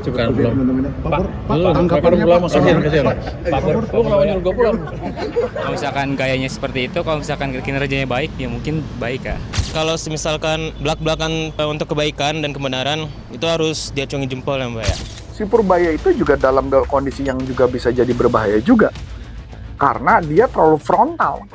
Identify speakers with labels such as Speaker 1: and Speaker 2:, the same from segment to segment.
Speaker 1: Bukan, belum. Pak,
Speaker 2: Tanggapannya
Speaker 1: belum,
Speaker 2: Pak,
Speaker 1: kasihan.
Speaker 2: Pak,
Speaker 1: Lu kenapa nyuruh gue pulang?
Speaker 3: Kalau misalkan gayanya seperti itu, kalau misalkan kinerjanya baik, ya mungkin baik ya.
Speaker 4: Kalau misalkan belak-belakan untuk kebaikan dan kebenaran, itu harus diacungi jempol ya Mbak ya.
Speaker 2: si Purbaya itu juga dalam kondisi yang juga bisa jadi berbahaya juga. Karena dia terlalu frontal.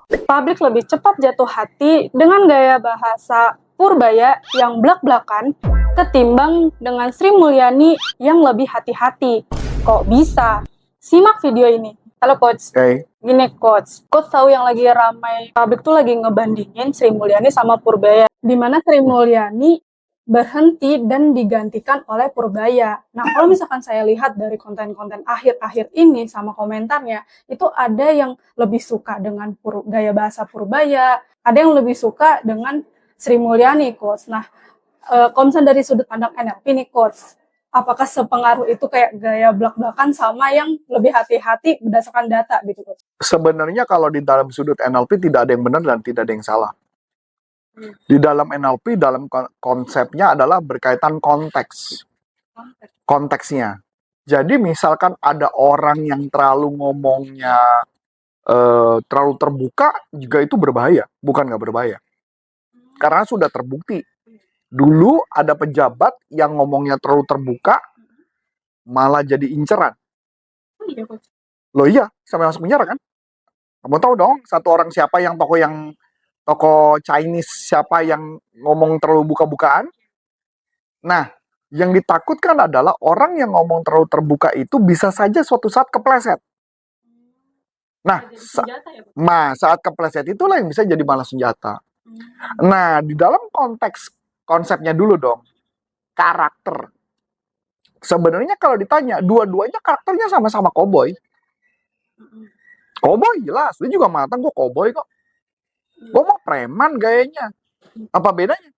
Speaker 5: Publik lebih cepat jatuh hati dengan gaya bahasa Purbaya yang blak-blakan ketimbang dengan Sri Mulyani yang lebih hati-hati. Kok bisa? Simak video ini. Halo Coach.
Speaker 2: Oke.
Speaker 5: Gini Coach. Coach tahu yang lagi ramai publik tuh lagi ngebandingin Sri Mulyani sama Purbaya. Di mana Sri Mulyani berhenti dan digantikan oleh Purbaya. Nah, kalau misalkan saya lihat dari konten-konten akhir-akhir ini sama komentarnya, itu ada yang lebih suka dengan gaya bahasa Purbaya, ada yang lebih suka dengan Sri Mulyani, Coach. Nah, kalau misalnya dari sudut pandang NLP nih, Coach, apakah sepengaruh itu kayak gaya belak-belakan sama yang lebih hati-hati berdasarkan data gitu, Coach?
Speaker 2: Sebenarnya kalau di dalam sudut NLP tidak ada yang benar dan tidak ada yang salah. Di dalam NLP, dalam konsepnya adalah berkaitan konteksnya. Jadi misalkan ada orang yang terlalu ngomongnya terlalu terbuka, juga itu berbahaya, bukan nggak berbahaya. Karena sudah terbukti. Dulu ada pejabat yang ngomongnya terlalu terbuka, malah jadi inceran. Loh iya, sampai masuk penjara kan? Kamu tahu dong, satu orang siapa yang toko Chinese siapa yang ngomong terlalu buka-bukaan? Nah, yang ditakutkan adalah orang yang ngomong terlalu terbuka itu bisa saja suatu saat kepleset. Nah, saat kepleset itulah yang bisa jadi malah senjata. Nah, di dalam konteks konsepnya dulu dong, karakter. Sebenarnya kalau ditanya, dua-duanya karakternya sama-sama koboi. Koboi jelas, dia juga matang, gue koboi kok. Gue mau preman gayanya. Apa bedanya?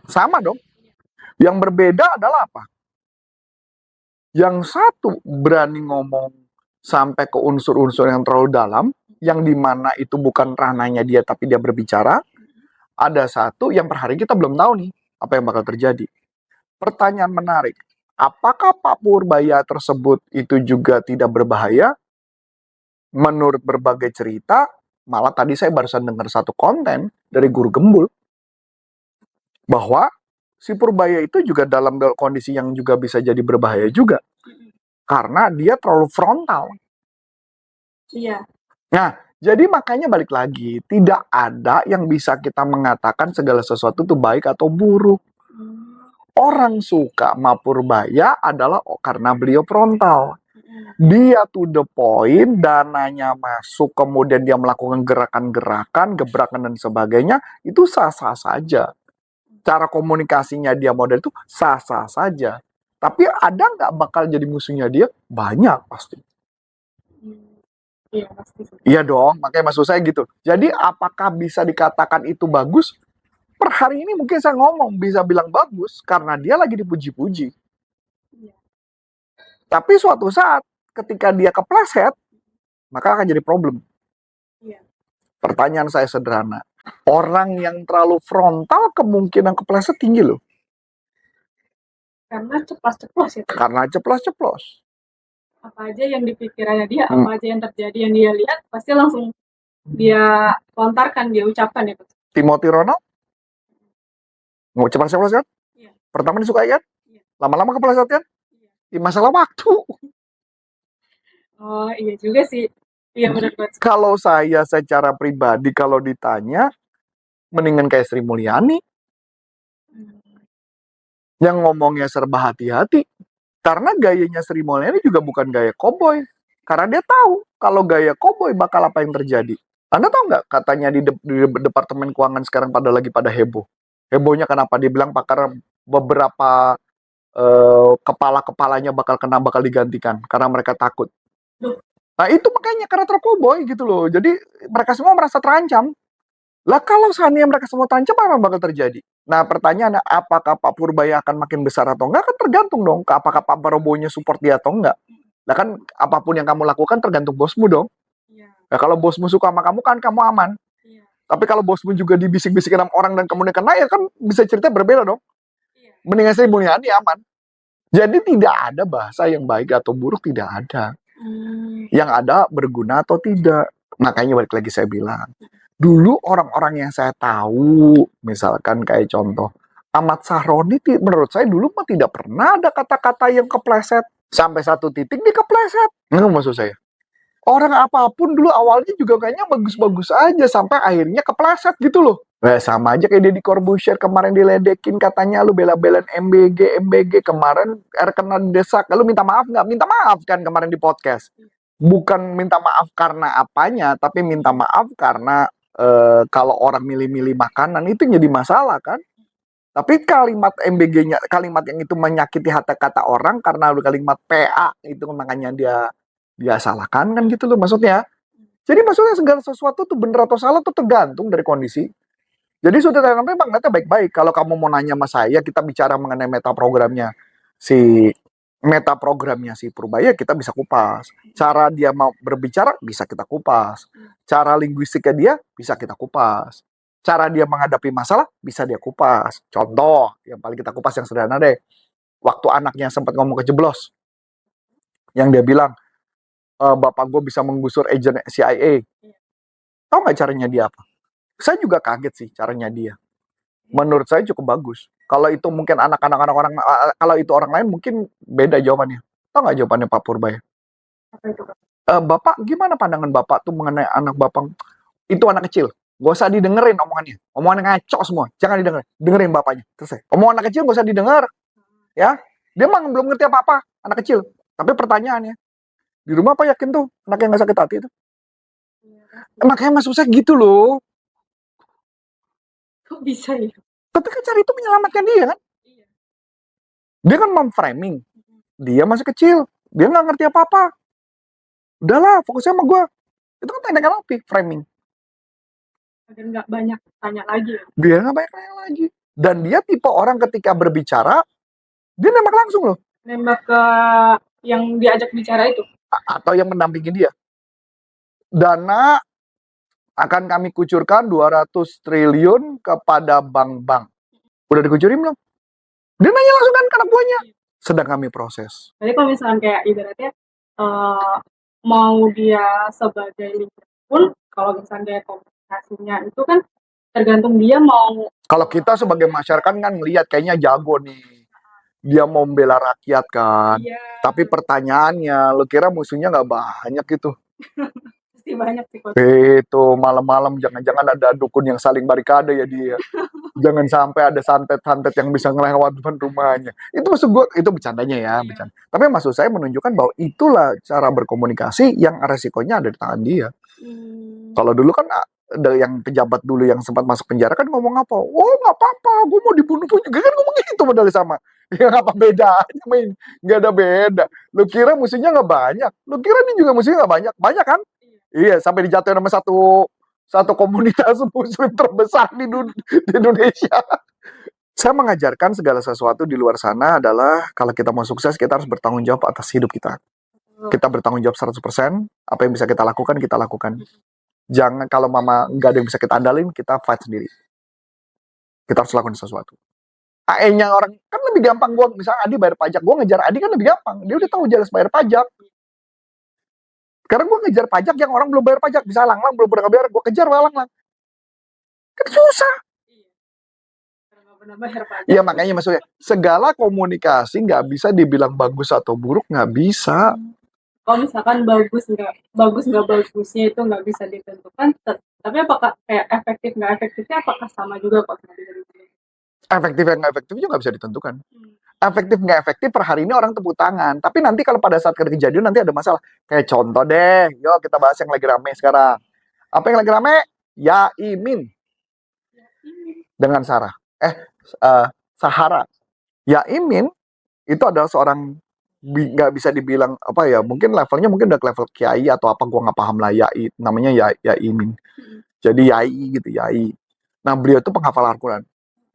Speaker 2: Sama dong. Yang berbeda adalah apa? Yang satu berani ngomong sampai ke unsur-unsur yang terlalu dalam, yang dimana itu bukan ranahnya dia tapi dia berbicara. Ada satu yang per hari kita belum tahu nih apa yang bakal terjadi. Pertanyaan menarik. Apakah Pak Purbaya tersebut itu juga tidak berbahaya? Menurut berbagai cerita, malah tadi saya barusan dengar satu konten dari Guru Gembul bahwa si Purbaya itu juga dalam kondisi yang juga bisa jadi berbahaya juga karena dia terlalu frontal.
Speaker 5: Iya.
Speaker 2: Nah, jadi makanya balik lagi, tidak ada yang bisa kita mengatakan segala sesuatu itu baik atau buruk. Orang suka sama Purbaya adalah karena beliau frontal. Dia to the point, dananya masuk, kemudian dia melakukan gerakan-gerakan, gebrakan dan sebagainya, itu sah-sah saja. Cara komunikasinya dia model itu sah-sah saja. Tapi ada nggak bakal jadi musuhnya dia? Banyak pasti.
Speaker 5: Iya, pasti.
Speaker 2: Iya dong, makanya maksud saya gitu. Jadi apakah bisa dikatakan itu bagus? Per hari ini mungkin saya ngomong bisa bilang bagus, karena dia lagi dipuji-puji. Tapi suatu saat, ketika dia kepleset, maka akan jadi problem.
Speaker 5: Iya.
Speaker 2: Pertanyaan saya sederhana. Orang yang terlalu frontal kemungkinan kepleset tinggi loh.
Speaker 5: Karena ceplos-ceplos itu.
Speaker 2: Karena ceplos-ceplos.
Speaker 5: Apa aja yang dipikirannya dia, apa aja yang terjadi yang dia lihat, pasti langsung dia lontarkan, dia ucapkan ya.
Speaker 2: Timothy Ronald? Mau ceplos-ceplos kan?
Speaker 5: Iya.
Speaker 2: Pertama disukai kan?
Speaker 5: Iya.
Speaker 2: Lama-lama kepleset kan?
Speaker 5: Iya.
Speaker 2: Masalah waktu.
Speaker 5: Oh iya juga sih. Iya benar banget.
Speaker 2: Kalau saya secara pribadi kalau ditanya, mendingan kayak Sri Mulyani. Yang ngomongnya serba hati-hati. Karena gayanya Sri Mulyani juga bukan gaya koboi. Karena dia tahu kalau gaya koboi bakal apa yang terjadi. Anda tahu nggak katanya di Departemen Keuangan sekarang pada heboh. Hebohnya kenapa? Dia bilang karena beberapa kepala-kepalanya bakal digantikan. Karena mereka takut. Nah itu makanya karena terkoboi gitu loh. Jadi mereka semua merasa terancam. Lah kalau seandainya mereka semua terancam apa yang bakal terjadi? Nah pertanyaannya apakah Pak Purbaya akan makin besar atau enggak? Kan tergantung dong. Apakah Pak Prabowo-nya support dia atau enggak? Nah kan apapun yang kamu lakukan tergantung bosmu dong. Nah kalau bosmu suka sama kamu kan kamu aman. Tapi kalau bosmu juga dibisik-bisikin sama orang dan kemudian kena, ya kan bisa cerita berbeda dong. Mendingan Sri Mulyani aman. Jadi tidak ada bahasa yang baik atau buruk, tidak ada. Yang ada berguna atau tidak. Makanya balik lagi saya bilang, dulu orang-orang yang saya tahu, misalkan kayak contoh, Ahmad Sahroni, menurut saya dulu mah tidak pernah ada kata-kata yang kepleset. Sampai satu titik dia kepleset. Nggak maksud saya. Orang apapun dulu awalnya juga kayaknya bagus-bagus aja, sampai akhirnya kepleset gitu loh. Nah, sama aja kayak Deddy Corbuzier kemarin diledekin, katanya lu bela-belain MBG kemarin kena desak, lu minta maaf nggak? Minta maaf kan kemarin di podcast. Bukan minta maaf karena apanya, tapi minta maaf karena kalau orang milih-milih makanan itu jadi masalah kan. Tapi kalimat MBG-nya, kalimat yang itu menyakiti hati kata orang karena kalimat PA itu makanya dia salahkan kan gitu loh maksudnya. Jadi maksudnya segala sesuatu tuh bener atau salah tuh tergantung dari kondisi. Jadi sudah memang nanti baik-baik. Kalau kamu mau nanya sama saya, kita bicara mengenai meta programnya si Purbaya, kita bisa kupas. Cara dia mau berbicara bisa kita kupas. Cara linguistiknya dia bisa kita kupas. Cara dia menghadapi masalah bisa dia kupas. Contoh yang paling kita kupas yang sederhana deh. Waktu anaknya sempat ngomong kejeblos, yang dia bilang, bapak gue bisa menggusur agen CIA. Tahu nggak caranya dia apa? Saya juga kaget sih caranya dia. Menurut saya cukup bagus. Kalau itu mungkin anak-anak orang, kalau itu orang lain mungkin beda jawabannya. Tahu nggak jawabannya Pak Purbaya?
Speaker 5: Apa itu, Kak?
Speaker 2: Bapak, gimana pandangan bapak tuh mengenai anak bapak? Itu anak kecil. Gak usah didengerin omongannya. Omongannya ngaco semua. Jangan didengerin. Dengerin bapaknya. Selesai. Omongan anak kecil gak usah didengar. Ya, dia emang belum ngerti apa-apa. Anak kecil. Tapi pertanyaannya, di rumah apa yakin tuh anaknya nggak sakit hati itu? Makanya maksud saya gitu loh.
Speaker 5: Kok bisa ya?
Speaker 2: Tapi kan cara itu menyelamatkan dia kan? Dia kan memframing. Dia masih kecil. Dia nggak ngerti apa-apa. Udahlah, fokusnya sama gue. Itu kan teknik NLP, framing.
Speaker 5: Dan nggak banyak tanya lagi.
Speaker 2: Dia nggak banyak tanya lagi. Dan dia tipe orang ketika berbicara, dia nembak langsung loh.
Speaker 5: Nembak ke yang diajak bicara itu.
Speaker 2: Atau yang mendampingi dia. Dana akan kami kucurkan 200 triliun kepada bank-bank. Udah dikucurin belum? Dia nanya langsung kan ke anak buahnya. Sedang kami proses.
Speaker 5: Jadi kalau misalkan kayak ibaratnya mau dia sebagai leader pun, kalau misalnya dia komunikasinya itu kan tergantung dia mau.
Speaker 2: Kalau kita sebagai masyarakat kan ngelihat kayaknya jago nih. Dia mau membela rakyat kan.
Speaker 5: Iya.
Speaker 2: Tapi pertanyaannya, lo kira musuhnya nggak banyak gitu?
Speaker 5: Pasti banyak sih.
Speaker 2: Itu malam-malam jangan-jangan ada dukun yang saling barikade ya dia. Jangan sampai ada santet-santet yang bisa ngelewat depan rumahnya. Itu maksud gue, itu bercandanya ya. Bercanda. Tapi maksud saya menunjukkan bahwa itulah cara berkomunikasi yang resikonya ada di tangan dia. Kalau dulu kan ada yang pejabat dulu yang sempat masuk penjara kan ngomong apa? Oh nggak apa-apa, gue mau dibunuh pun juga kan ngomong gitu padahal sama. Ya apa bedanya main? Nggak ada beda. Lu kira musuhnya nggak banyak? Lu kira ini juga musuhnya nggak banyak? Banyak kan? Iya, sampai dijatuhin sama satu komunitas muslim terbesar di Indonesia. Saya mengajarkan segala sesuatu di luar sana adalah kalau kita mau sukses, kita harus bertanggung jawab atas hidup kita. Kita bertanggung jawab 100%, apa yang bisa kita lakukan, kita lakukan. Jangan, kalau mama nggak ada yang bisa kita andalin, kita fight sendiri. Kita harus lakukan sesuatu. AE-nya orang, kan lebih gampang gue, misalnya Adi bayar pajak, gue ngejar Adi kan lebih gampang. Dia udah tahu jelas bayar pajak. Karena gue ngejar pajak yang orang belum bayar pajak. Bisa lang-lang, belum pernah bayar, gue kejar lang-lang. Kan susah. Iya makanya maksudnya, segala komunikasi nggak bisa dibilang bagus atau buruk, nggak bisa.
Speaker 5: Kalau misalkan bagus nggak bagusnya itu nggak bisa ditentukan, tapi apakah kayak efektif nggak efektifnya apakah sama juga kok?
Speaker 2: Efektif yang nggak efektif juga nggak bisa ditentukan. Efektif nggak efektif per hari ini orang tepuk tangan. Tapi nanti kalau pada saat kejadian nanti ada masalah. Kayak contoh deh, yuk kita bahas yang lagi rame sekarang. Apa yang lagi rame? Yaimin dengan Sarah. Sahara. Yaimin itu adalah seorang nggak bisa dibilang apa ya, mungkin levelnya mungkin udah level kiai atau apa, gua nggak paham lah. Yai namanya Yaimin. Jadi Yai gitu, Yai. Nah beliau itu penghafal Al-Quran.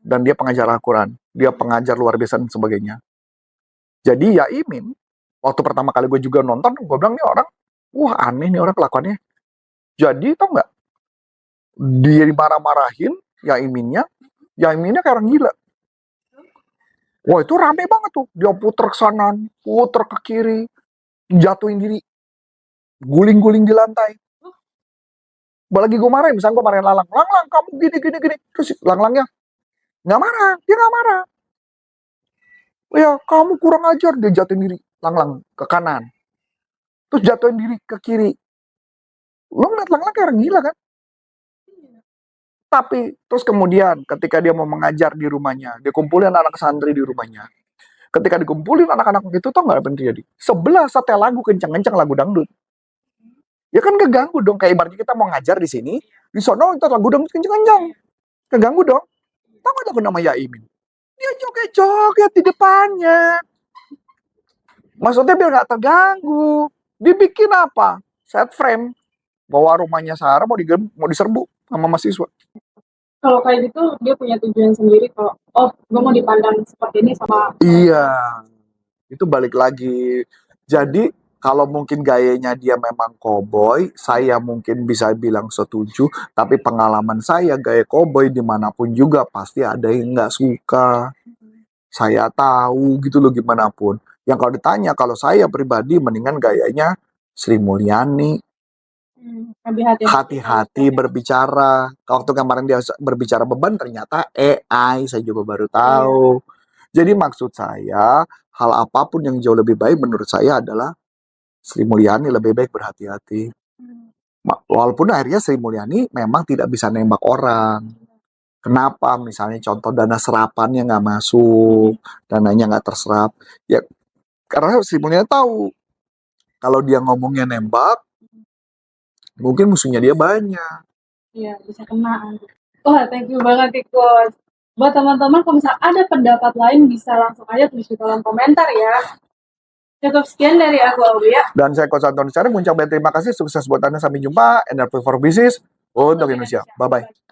Speaker 2: Dan dia pengajar Al-Quran, dia pengajar luar biasa dan sebagainya. Jadi Yaimin, waktu pertama kali gue juga nonton, gue bilang nih orang, wah aneh nih orang kelakuannya. Jadi tau nggak, Dia dimarah-marahin, Yaiminnya kayak orang gila. Wah itu rame banget tuh. Dia puter ke kanan, puter ke kiri, jatuhin diri, guling-guling di lantai. Lagi gue marahin, misalnya gue marahin Lang, kamu gini. Terus Langlangnya nggak marah, dia nggak marah. Ya kamu kurang ajar, dia jatuhin diri, Lang ke kanan. Terus jatuhin diri ke kiri. Lo ngeliat Lang kayak orang gila kan? Tapi terus kemudian ketika dia mau mengajar di rumahnya, dia kumpulin anak santri di rumahnya. Ketika dikumpulin anak-anak itu, tau nggak apa yang terjadi? Sebelah setel lagu kenceng-kenceng, lagu dangdut. Ya kan keganggu dong, kayak ibaratnya kita mau ngajar di sini, di sono kita lagu dangdut kenceng-kenceng. Keganggu dong. Tahu nggak lagu nama Yaimin? Dia joget-joget di depannya. Maksudnya biar nggak terganggu. Dibikin apa? Set frame. Bahwa rumahnya Sarah mau diserbu sama mahasiswa.
Speaker 5: Kalau kayak gitu dia punya tujuan sendiri kalau gue mau dipandang seperti ini sama.
Speaker 2: Iya, itu balik lagi. Jadi kalau mungkin gayanya dia memang koboi, saya mungkin bisa bilang setuju. Tapi pengalaman saya gaya koboi dimanapun juga pasti ada yang nggak suka. Saya tahu gitu loh gimana pun. Yang kalau ditanya, kalau saya pribadi mendingan gayanya Sri Mulyani. Hati-hati berbicara. Waktu kemarin dia berbicara beban, ternyata AI, saya juga baru tahu. Jadi maksud saya, hal apapun yang jauh lebih baik menurut saya adalah Sri Mulyani lebih baik berhati-hati. Walaupun akhirnya Sri Mulyani memang tidak bisa nembak orang. Kenapa? Misalnya contoh dana serapannya nggak masuk, dananya nggak terserap. Ya, karena Sri Mulyani tahu, kalau dia ngomongnya nembak, mungkin musuhnya dia banyak.
Speaker 5: Iya, bisa kena. Wah, thank you banget nih, Coach. Buat teman-teman, kalau misalnya ada pendapat lain, bisa langsung aja tulis di kolom komentar ya. Cukup sekian dari aku, Aulia.
Speaker 2: Dan saya Coach Antoni Syarif, mengucapkan terima kasih, sukses buat Anda, sampai jumpa, and for business untuk Indonesia. Bye-bye.